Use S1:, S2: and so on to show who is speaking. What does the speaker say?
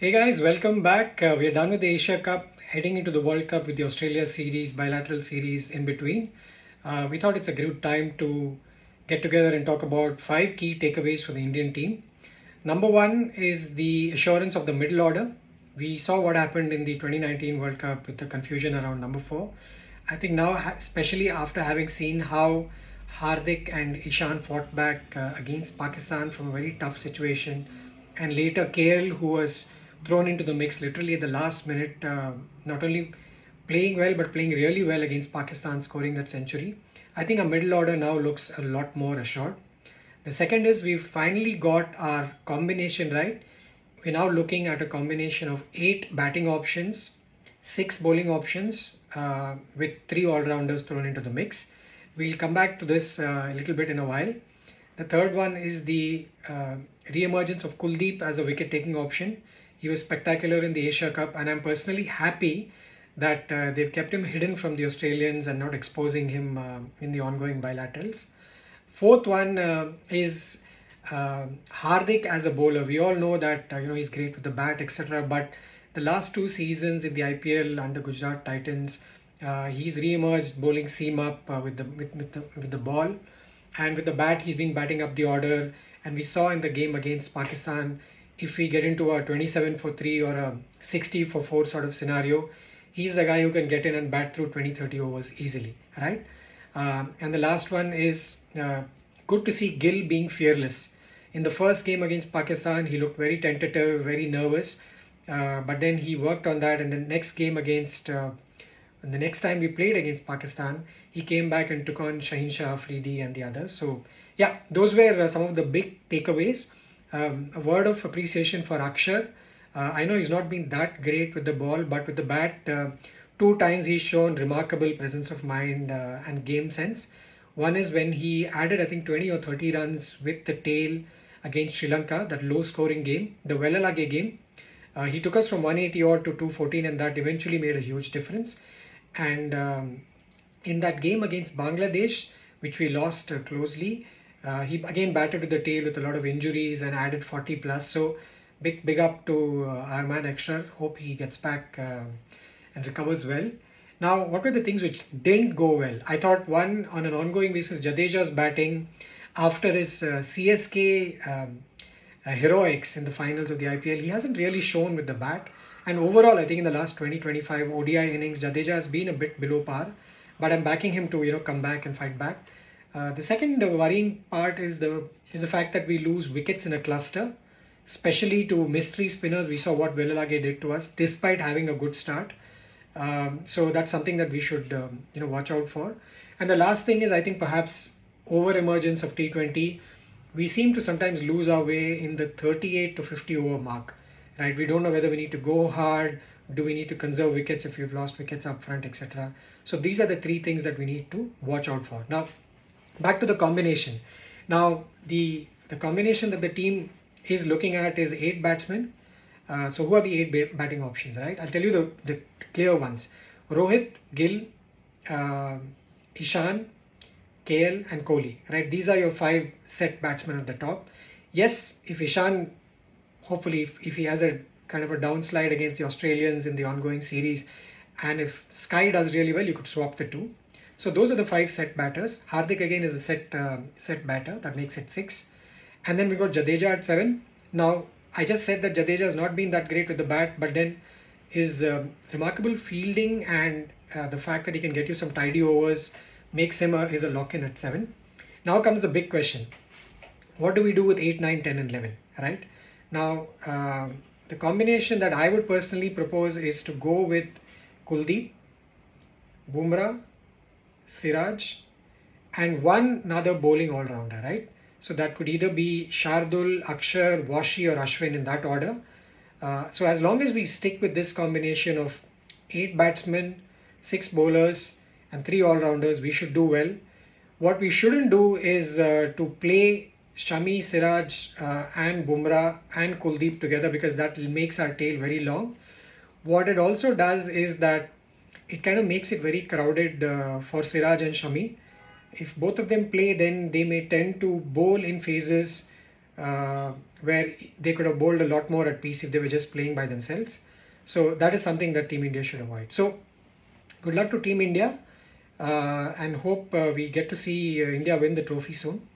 S1: Hey guys, welcome back. We are done with the Asia Cup, heading into the World Cup with the Australia series, bilateral series in between. We thought it's a good time to get together and talk about 5 key takeaways for the Indian team. Number one is the assurance of the middle order. We saw what happened in the 2019 World Cup with the confusion around number four. I think now, especially after having seen how Hardik and Ishan fought back against Pakistan from a very tough situation, and later KL, who was thrown into the mix literally at the last minute, not only playing well but playing really well against Pakistan, scoring that century. I think our middle order now looks a lot more assured. The second is we've finally got our combination right. We're now looking at a combination of 8 batting options, 6 bowling options, with 3 all-rounders thrown into the mix. We'll come back to this a little bit in a while. The third one is the re-emergence of Kuldeep as a wicket-taking option. He was spectacular in the Asia Cup, and I'm personally happy that they've kept him hidden from the Australians and not exposing him in the ongoing bilaterals. Fourth one is Hardik as a bowler. We all know that he's great with the bat, etc. But the last 2 seasons in the IPL under Gujarat Titans, he's re-emerged bowling seam up with the ball, and with the bat he's been batting up the order. And we saw in the game against Pakistan, if we get into a 27 for 3 or a 60 for 4 sort of scenario, he's the guy who can get in and bat through 20-30 overs easily, right? And the last one is good to see Gill being fearless. In the first game against Pakistan, he looked very tentative, very nervous, but then he worked on that. And the next game the next time we played against Pakistan, he came back and took on Shaheen Shah Afridi and the others. So yeah, those were some of the big takeaways. A word of appreciation for Axar. I know he's not been that great with the ball, but with the bat, 2 times he's shown remarkable presence of mind and game sense. One is when he added, I think, 20 or 30 runs with the tail against Sri Lanka, that low-scoring game, the Velalage game. He took us from 180 odd to 214, and that eventually made a huge difference. And in that game against Bangladesh, which we lost closely, he again batted with the tail with a lot of injuries and added 40 plus. So big up to our man Axar. Hope he gets back and recovers well. Now, what were the things which didn't go well? I thought, one, on an ongoing basis, Jadeja's batting after his CSK heroics in the finals of the IPL, he hasn't really shown with the bat. And overall, I think in the last 20-25 ODI innings, Jadeja has been a bit below par. But I'm backing him to come back and fight back. The second worrying part is the fact that we lose wickets in a cluster, especially to mystery spinners. We saw what Velalage did to us, despite having a good start. So that's something that we should watch out for. And the last thing is, I think perhaps over emergence of T20, we seem to sometimes lose our way in the 38 to 50 over mark. Right? We don't know whether we need to go hard. Do we need to conserve wickets if we've lost wickets up front, etc. So these are the 3 things that we need to watch out for. Now, back to the combination. Now, the combination that the team is looking at is 8 batsmen. So who are the 8 batting options, right? I'll tell you the clear ones. Rohit, Gill, Ishan, KL and Kohli, right? These are your 5 set batsmen at the top. Yes, if Ishan, hopefully if he has a kind of a downslide against the Australians in the ongoing series, and if Sky does really well, you could swap the 2. So those are the 5 set batters. Hardik again is a set batter, that makes it 6. And then we got Jadeja at 7. Now, I just said that Jadeja has not been that great with the bat, but then his remarkable fielding and the fact that he can get you some tidy overs makes him is a lock-in at 7. Now comes the big question. What do we do with 8, 9, 10 and 11, right? Now, the combination that I would personally propose is to go with Kuldeep, Bumrah, Siraj, and one another bowling all-rounder, right? So that could either be Shardul, Axar, Washi or Ashwin in that order. So as long as we stick with this combination of 8 batsmen, 6 bowlers and 3 all-rounders, we should do well. What we shouldn't do is to play Shami, Siraj and Bumrah and Kuldeep together, because that makes our tail very long. What it also does is that it kind of makes it very crowded for Siraj and Shami. If both of them play, then they may tend to bowl in phases where they could have bowled a lot more at peace if they were just playing by themselves. So that is something that Team India should avoid. So good luck to Team India, and hope we get to see India win the trophy soon.